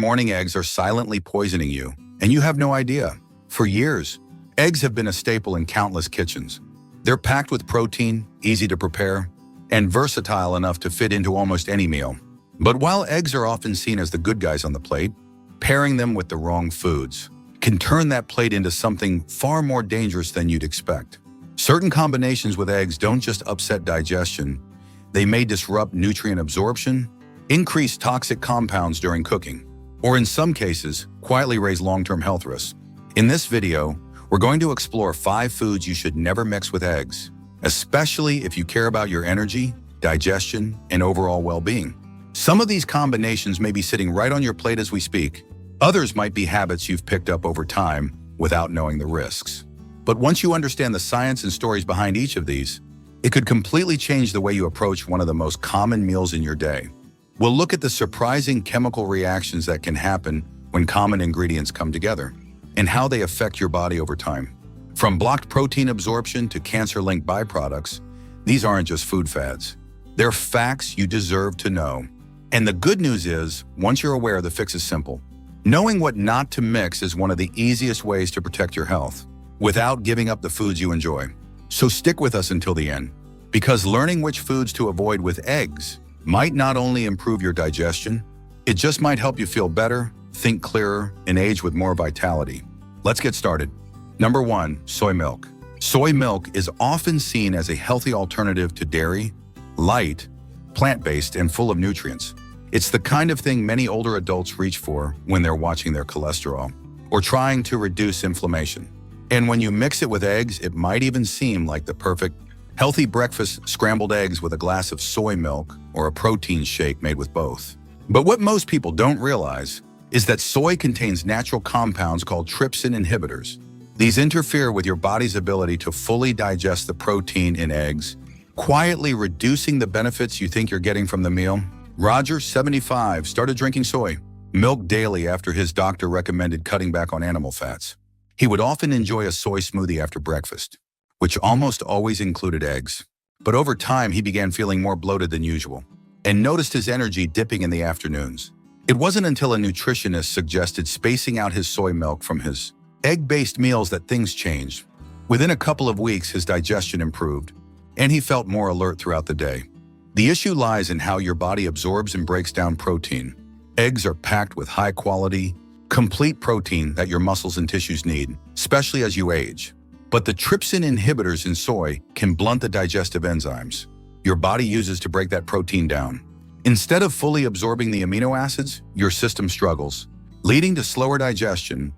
morning eggs are silently poisoning you, and you have no idea. For years, eggs have been a staple in countless kitchens. They're packed with protein, easy to prepare, and versatile enough to fit into almost any meal. But while eggs are often seen as the good guys on the plate, pairing them with the wrong foods can turn that plate into something far more dangerous than you'd expect. Certain combinations with eggs don't just upset digestion, they may disrupt nutrient absorption, increase toxic compounds during cooking, or in some cases, quietly raise long-term health risks. In this video, we're going to explore 5 foods you should never mix with eggs, especially if you care about your energy, digestion, and overall well-being. Some of these combinations may be sitting right on your plate as we speak. Others might be habits you've picked up over time without knowing the risks. But once you understand the science and stories behind each of these, it could completely change the way you approach one of the most common meals in your day. We'll look at the surprising chemical reactions that can happen when common ingredients come together, and how they affect your body over time. From blocked protein absorption to cancer-linked byproducts, these aren't just food fads. They're facts you deserve to know. And the good news is, once you're aware, the fix is simple. Knowing what not to mix is one of the easiest ways to protect your health, without giving up the foods you enjoy. So stick with us until the end, because learning which foods to avoid with eggs might not only improve your digestion, it just might help you feel better, think clearer, and age with more vitality. Let's get started. Number 1, soy milk. Soy milk is often seen as a healthy alternative to dairy, light, plant-based, and full of nutrients. It's the kind of thing many older adults reach for when they're watching their cholesterol or trying to reduce inflammation. And when you mix it with eggs, it might even seem like the perfect healthy breakfast: scrambled eggs with a glass of soy milk or a protein shake made with both. But what most people don't realize is that soy contains natural compounds called trypsin inhibitors. These interfere with your body's ability to fully digest the protein in eggs, quietly reducing the benefits you think you're getting from the meal. Roger, 75, started drinking soy milk daily after his doctor recommended cutting back on animal fats. He would often enjoy a soy smoothie after breakfast, which almost always included eggs. But over time, he began feeling more bloated than usual and noticed his energy dipping in the afternoons. It wasn't until a nutritionist suggested spacing out his soy milk from his egg-based meals that things changed. Within a couple of weeks, his digestion improved, and he felt more alert throughout the day. The issue lies in how your body absorbs and breaks down protein. Eggs are packed with high-quality, complete protein that your muscles and tissues need, especially as you age. But the trypsin inhibitors in soy can blunt the digestive enzymes your body uses to break that protein down. Instead of fully absorbing the amino acids, your system struggles, leading to slower digestion,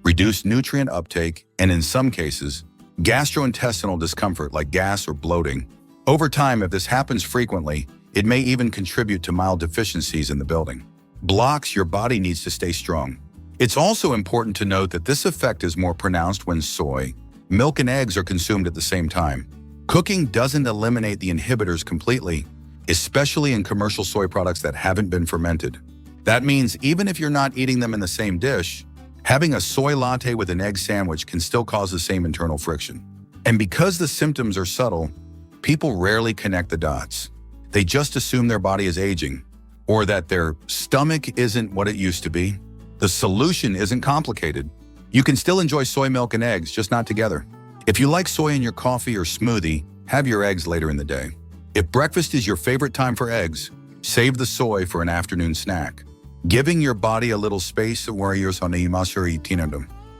reduced nutrient uptake, and in some cases, gastrointestinal discomfort like gas or bloating. Over time, if this happens frequently, it may even contribute to mild deficiencies in the building blocks your body needs to stay strong. It's also important to note that this effect is more pronounced when soy, milk, and eggs are consumed at the same time. Cooking doesn't eliminate the inhibitors completely, especially in commercial soy products that haven't been fermented. That means even if you're not eating them in the same dish, having a soy latte with an egg sandwich can still cause the same internal friction. And because the symptoms are subtle, people rarely connect the dots. They just assume their body is aging, or that their stomach isn't what it used to be. The solution isn't complicated. You can still enjoy soy milk and eggs, just not together. If you like soy in your coffee or smoothie, have your eggs later in the day. If breakfast is your favorite time for eggs, save the soy for an afternoon snack. Giving your body a little space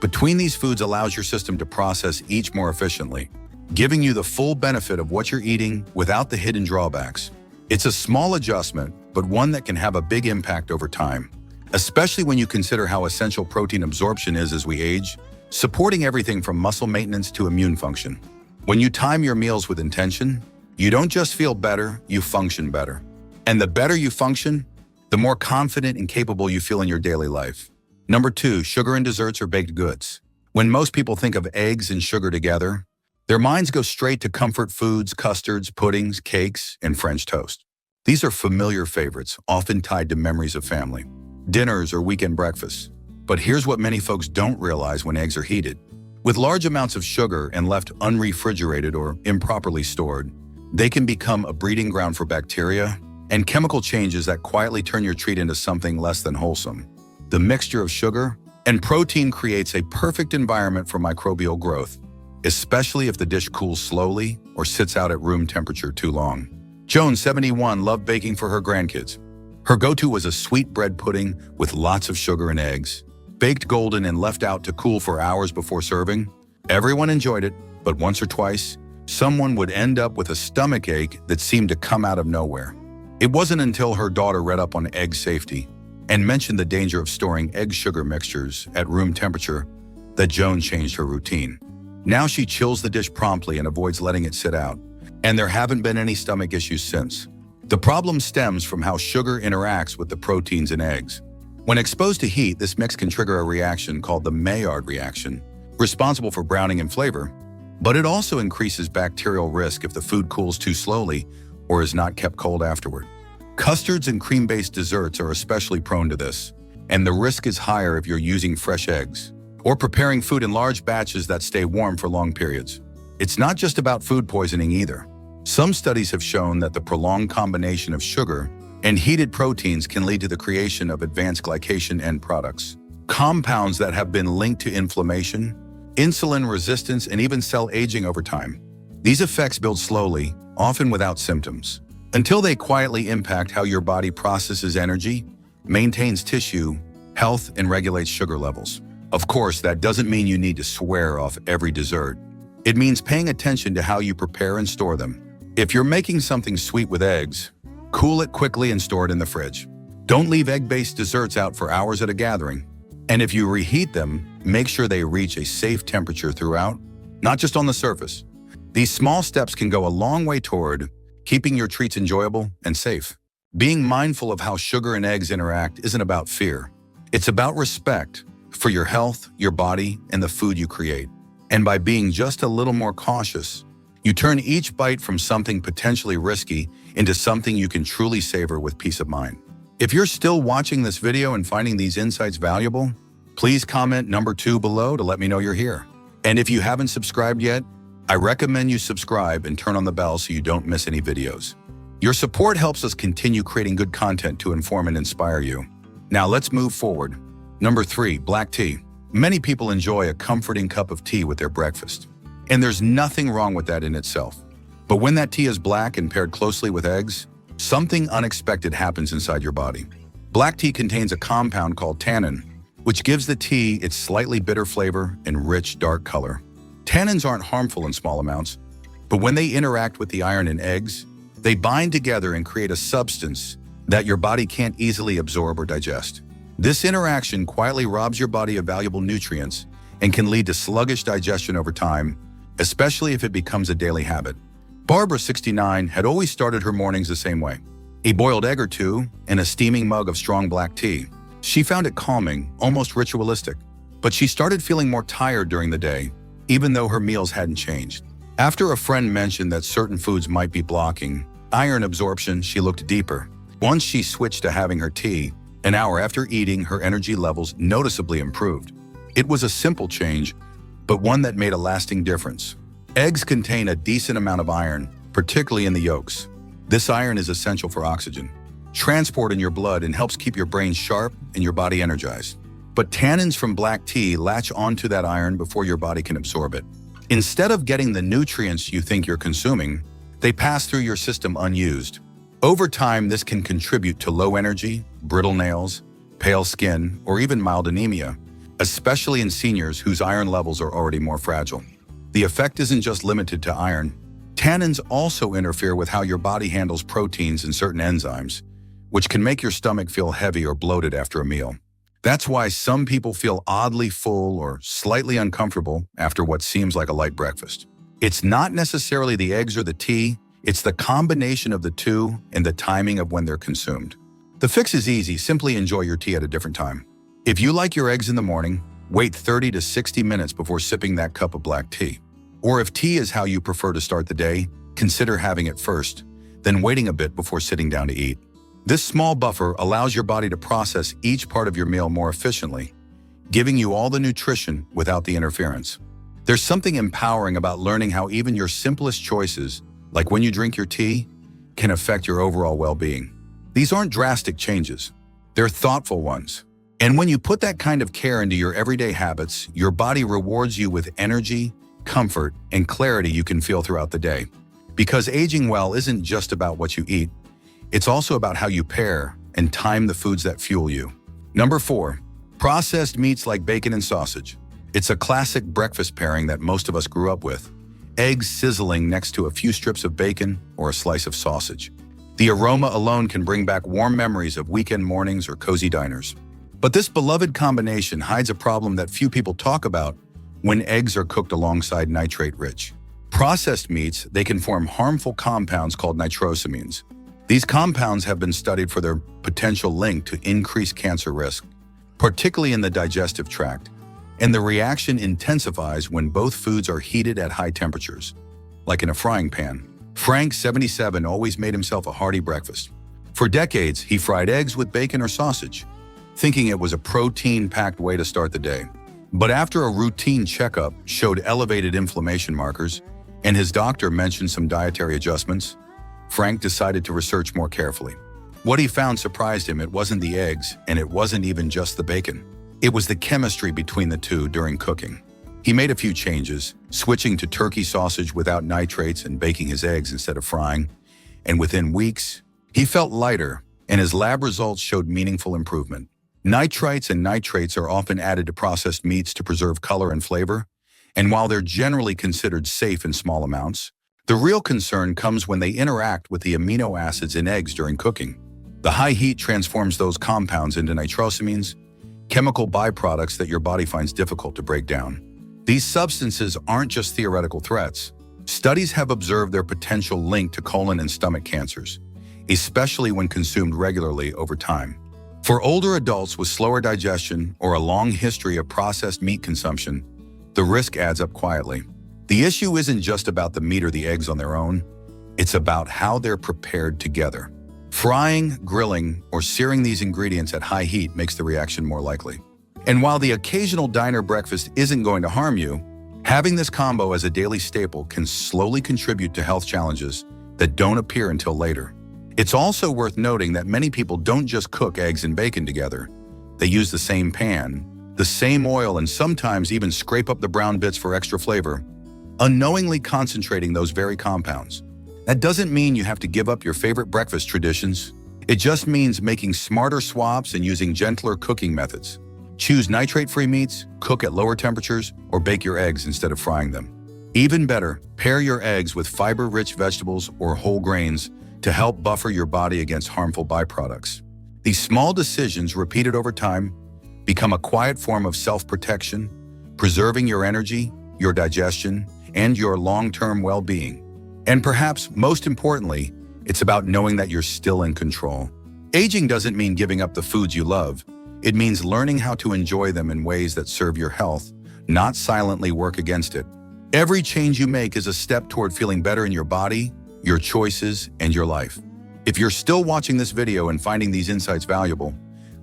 between these foods allows your system to process each more efficiently, giving you the full benefit of what you're eating without the hidden drawbacks. It's a small adjustment, but one that can have a big impact over time, especially when you consider how essential protein absorption is as we age, supporting everything from muscle maintenance to immune function. When you time your meals with intention, you don't just feel better, you function better. And the better you function, the more confident and capable you feel in your daily life. Number 2, sugar in desserts or baked goods. When most people think of eggs and sugar together, their minds go straight to comfort foods, custards, puddings, cakes, and French toast. These are familiar favorites, often tied to memories of family, dinners, or weekend breakfasts. But here's what many folks don't realize when eggs are heated. With large amounts of sugar and left unrefrigerated or improperly stored, they can become a breeding ground for bacteria and chemical changes that quietly turn your treat into something less than wholesome. The mixture of sugar and protein creates a perfect environment for microbial growth, especially if the dish cools slowly or sits out at room temperature too long. Joan, 71, loved baking for her grandkids. Her go-to was a sweet bread pudding with lots of sugar and eggs, baked golden and left out to cool for hours before serving. Everyone enjoyed it, but once or twice, someone would end up with a stomach ache that seemed to come out of nowhere. It wasn't until her daughter read up on egg safety and mentioned the danger of storing egg sugar mixtures at room temperature that Joan changed her routine. Now she chills the dish promptly and avoids letting it sit out, and there haven't been any stomach issues since. The problem stems from how sugar interacts with the proteins in eggs. When exposed to heat, this mix can trigger a reaction called the Maillard reaction, responsible for browning and flavor, but it also increases bacterial risk if the food cools too slowly or is not kept cold afterward. Custards and cream-based desserts are especially prone to this, and the risk is higher if you're using fresh eggs or preparing food in large batches that stay warm for long periods. It's not just about food poisoning either. Some studies have shown that the prolonged combination of sugar and heated proteins can lead to the creation of advanced glycation end products, compounds that have been linked to inflammation, insulin resistance, and even cell aging over time. These effects build slowly, often without symptoms, until they quietly impact how your body processes energy, maintains tissue health, and regulates sugar levels. Of course, that doesn't mean you need to swear off every dessert. It means paying attention to how you prepare and store them. If you're making something sweet with eggs, cool it quickly and store it in the fridge. Don't leave egg-based desserts out for hours at a gathering. And if you reheat them, make sure they reach a safe temperature throughout, not just on the surface. These small steps can go a long way toward keeping your treats enjoyable and safe. Being mindful of how sugar and eggs interact isn't about fear. It's about respect for your health, your body, and the food you create. And by being just a little more cautious, you turn each bite from something potentially risky into something you can truly savor with peace of mind. If you're still watching this video and finding these insights valuable, please comment number 2 below to let me know you're here. And if you haven't subscribed yet, I recommend you subscribe and turn on the bell so you don't miss any videos. Your support helps us continue creating good content to inform and inspire you. Now let's move forward. Number 3, black tea. Many people enjoy a comforting cup of tea with their breakfast, and there's nothing wrong with that in itself. But when that tea is black and paired closely with eggs, something unexpected happens inside your body. Black tea contains a compound called tannin, which gives the tea its slightly bitter flavor and rich, dark color. Tannins aren't harmful in small amounts, but when they interact with the iron in eggs, they bind together and create a substance that your body can't easily absorb or digest. This interaction quietly robs your body of valuable nutrients and can lead to sluggish digestion over time, especially if it becomes a daily habit. Barbara, 69, had always started her mornings the same way: a boiled egg or two and a steaming mug of strong black tea. She found it calming, almost ritualistic, but she started feeling more tired during the day, even though her meals hadn't changed. After a friend mentioned that certain foods might be blocking iron absorption, she looked deeper. Once she switched to having her tea, an hour after eating, her energy levels noticeably improved. It was a simple change, but one that made a lasting difference. Eggs contain a decent amount of iron, particularly in the yolks. This iron is essential for oxygen transport in your blood and helps keep your brain sharp and your body energized. But tannins from black tea latch onto that iron before your body can absorb it. Instead of getting the nutrients you think you're consuming, they pass through your system unused. Over time, this can contribute to low energy, brittle nails, pale skin, or even mild anemia, especially in seniors whose iron levels are already more fragile. The effect isn't just limited to iron. Tannins also interfere with how your body handles proteins and certain enzymes, which can make your stomach feel heavy or bloated after a meal. That's why some people feel oddly full or slightly uncomfortable after what seems like a light breakfast. It's not necessarily the eggs or the tea, it's the combination of the two and the timing of when they're consumed. The fix is easy: simply enjoy your tea at a different time. If you like your eggs in the morning, wait 30 to 60 minutes before sipping that cup of black tea. Or if tea is how you prefer to start the day, consider having it first, then waiting a bit before sitting down to eat. This small buffer allows your body to process each part of your meal more efficiently, giving you all the nutrition without the interference. There's something empowering about learning how even your simplest choices, like when you drink your tea, can affect your overall well-being. These aren't drastic changes. They're thoughtful ones. And when you put that kind of care into your everyday habits, your body rewards you with energy, comfort, and clarity you can feel throughout the day. Because aging well isn't just about what you eat, it's also about how you pair and time the foods that fuel you. Number 4, processed meats like bacon and sausage. It's a classic breakfast pairing that most of us grew up with. Eggs sizzling next to a few strips of bacon or a slice of sausage. The aroma alone can bring back warm memories of weekend mornings or cozy diners. But this beloved combination hides a problem that few people talk about when eggs are cooked alongside nitrate-rich. Processed meats, they can form harmful compounds called nitrosamines. These compounds have been studied for their potential link to increased cancer risk, particularly in the digestive tract, and the reaction intensifies when both foods are heated at high temperatures, like in a frying pan. Frank, 77, always made himself a hearty breakfast. For decades, he fried eggs with bacon or sausage, thinking it was a protein-packed way to start the day. But after a routine checkup showed elevated inflammation markers, and his doctor mentioned some dietary adjustments, Frank decided to research more carefully. What he found surprised him. It wasn't the eggs, and it wasn't even just the bacon. It was the chemistry between the two during cooking. He made a few changes, switching to turkey sausage without nitrates and baking his eggs instead of frying, and within weeks, he felt lighter, and his lab results showed meaningful improvement. Nitrites and nitrates are often added to processed meats to preserve color and flavor, and while they're generally considered safe in small amounts, the real concern comes when they interact with the amino acids in eggs during cooking. The high heat transforms those compounds into nitrosamines, chemical byproducts that your body finds difficult to break down. These substances aren't just theoretical threats. Studies have observed their potential link to colon and stomach cancers, especially when consumed regularly over time. For older adults with slower digestion or a long history of processed meat consumption, the risk adds up quietly. The issue isn't just about the meat or the eggs on their own, it's about how they're prepared together. Frying, grilling, or searing these ingredients at high heat makes the reaction more likely. And while the occasional diner breakfast isn't going to harm you, having this combo as a daily staple can slowly contribute to health challenges that don't appear until later. It's also worth noting that many people don't just cook eggs and bacon together. They use the same pan, the same oil, and sometimes even scrape up the brown bits for extra flavor, unknowingly concentrating those very compounds. That doesn't mean you have to give up your favorite breakfast traditions. It just means making smarter swaps and using gentler cooking methods. Choose nitrate-free meats, cook at lower temperatures, or bake your eggs instead of frying them. Even better, pair your eggs with fiber-rich vegetables or whole grains to help buffer your body against harmful byproducts. These small decisions, repeated over time, become a quiet form of self-protection, preserving your energy, your digestion, and your long-term well-being. And perhaps most importantly, it's about knowing that you're still in control. Aging doesn't mean giving up the foods you love. It means learning how to enjoy them in ways that serve your health, not silently work against it. Every change you make is a step toward feeling better in your body, your choices, and your life. If you're still watching this video and finding these insights valuable,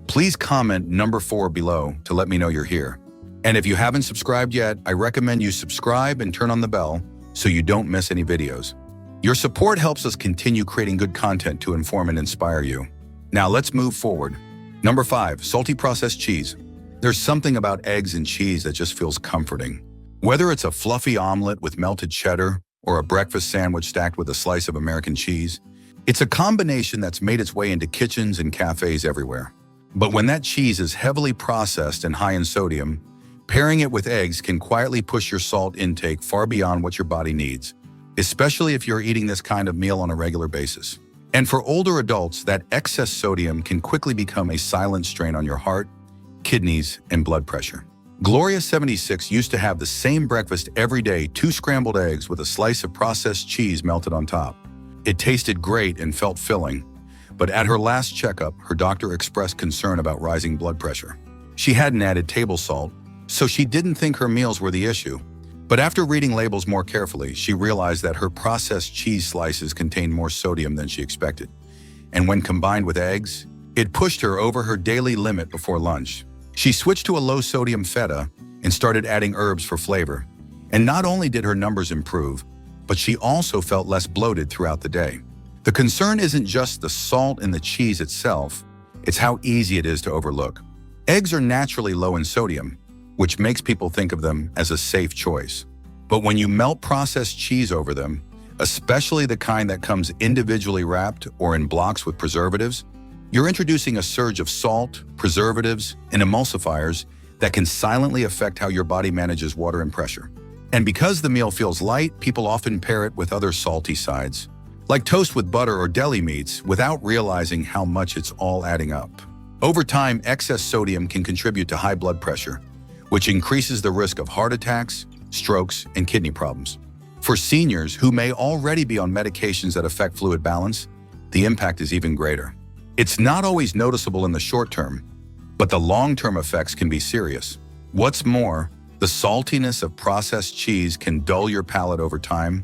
please comment number 4 below to let me know you're here. And if you haven't subscribed yet, I recommend you subscribe and turn on the bell so you don't miss any videos. Your support helps us continue creating good content to inform and inspire you. Now let's move forward. Number 5, salty processed cheese. There's something about eggs and cheese that just feels comforting. Whether it's a fluffy omelet with melted cheddar or a breakfast sandwich stacked with a slice of American cheese, it's a combination that's made its way into kitchens and cafes everywhere. But when that cheese is heavily processed and high in sodium, pairing it with eggs can quietly push your salt intake far beyond what your body needs, especially if you're eating this kind of meal on a regular basis. And for older adults, that excess sodium can quickly become a silent strain on your heart, kidneys, and blood pressure. Gloria, 76, used to have the same breakfast every day, 2 scrambled eggs with a slice of processed cheese melted on top. It tasted great and felt filling, but at her last checkup, her doctor expressed concern about rising blood pressure. She hadn't added table salt, so she didn't think her meals were the issue. But after reading labels more carefully, she realized that her processed cheese slices contained more sodium than she expected. And when combined with eggs, it pushed her over her daily limit before lunch. She switched to a low-sodium feta and started adding herbs for flavor. And not only did her numbers improve, but she also felt less bloated throughout the day. The concern isn't just the salt in the cheese itself, it's how easy it is to overlook. Eggs are naturally low in sodium, which makes people think of them as a safe choice. But when you melt processed cheese over them, especially the kind that comes individually wrapped or in blocks with preservatives, you're introducing a surge of salt, preservatives, and emulsifiers that can silently affect how your body manages water and pressure. And because the meal feels light, people often pair it with other salty sides, like toast with butter or deli meats, without realizing how much it's all adding up. Over time, excess sodium can contribute to high blood pressure, which increases the risk of heart attacks, strokes, and kidney problems. For seniors who may already be on medications that affect fluid balance, the impact is even greater. It's not always noticeable in the short term, but the long-term effects can be serious. What's more, the saltiness of processed cheese can dull your palate over time,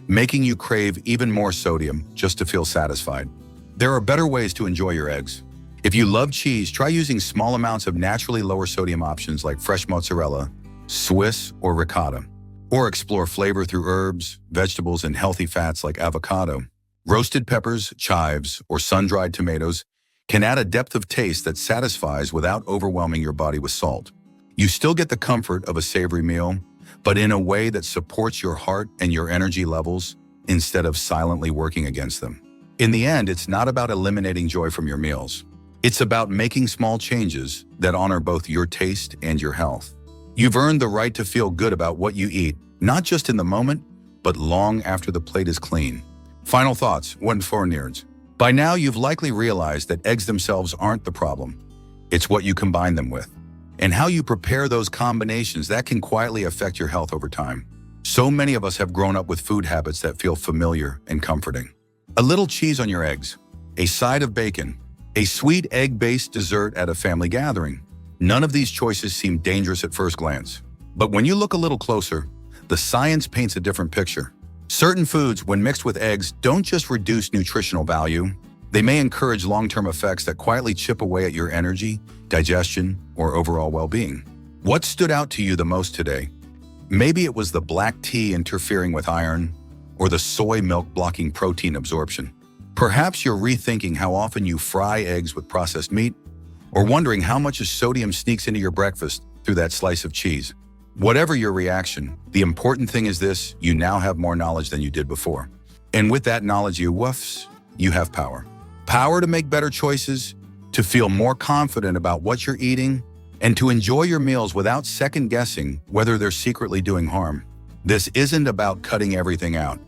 making you crave even more sodium just to feel satisfied. There are better ways to enjoy your eggs. If you love cheese, try using small amounts of naturally lower sodium options like fresh mozzarella, Swiss, or ricotta. Or explore flavor through herbs, vegetables, and healthy fats like avocado. Roasted peppers, chives, or sun-dried tomatoes can add a depth of taste that satisfies without overwhelming your body with salt. You still get the comfort of a savory meal, but in a way that supports your heart and your energy levels instead of silently working against them. In the end, it's not about eliminating joy from your meals. It's about making small changes that honor both your taste and your health. You've earned the right to feel good about what you eat, not just in the moment, but long after the plate is clean. Final thoughts, one for nerds. By now, you've likely realized that eggs themselves aren't the problem. It's what you combine them with, and how you prepare those combinations that can quietly affect your health over time. So many of us have grown up with food habits that feel familiar and comforting. A little cheese on your eggs, a side of bacon, a sweet egg-based dessert at a family gathering. None of these choices seem dangerous at first glance. But when you look a little closer, the science paints a different picture. Certain foods, when mixed with eggs, don't just reduce nutritional value. They may encourage long-term effects that quietly chip away at your energy, digestion, or overall well-being. What stood out to you the most today? Maybe it was the black tea interfering with iron, or the soy milk blocking protein absorption. Perhaps you're rethinking how often you fry eggs with processed meat, or wondering how much sodium sneaks into your breakfast through that slice of cheese. Whatever your reaction, the important thing is this: you now have more knowledge than you did before. And with that knowledge, you have power. Power to make better choices, to feel more confident about what you're eating, and to enjoy your meals without second-guessing whether they're secretly doing harm. This isn't about cutting everything out.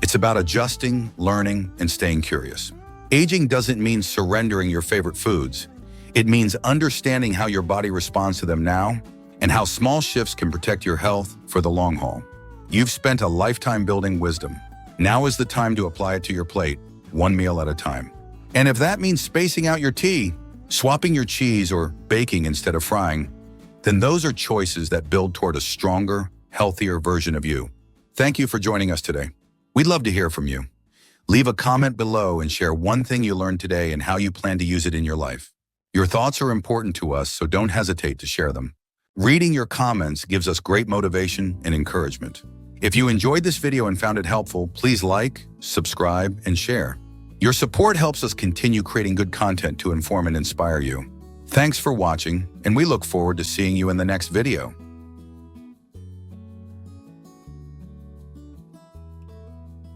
It's about adjusting, learning, and staying curious. Aging doesn't mean surrendering your favorite foods. It means understanding how your body responds to them now, and how small shifts can protect your health for the long haul. You've spent a lifetime building wisdom. Now is the time to apply it to your plate, one meal at a time. And if that means spacing out your tea, swapping your cheese, or baking instead of frying, then those are choices that build toward a stronger, healthier version of you. Thank you for joining us today. We'd love to hear from you. Leave a comment below and share one thing you learned today and how you plan to use it in your life. Your thoughts are important to us, so don't hesitate to share them. Reading your comments gives us great motivation and encouragement. If you enjoyed this video and found it helpful, please like, subscribe, and share. Your support helps us continue creating good content to inform and inspire you. Thanks for watching, and we look forward to seeing you in the next video.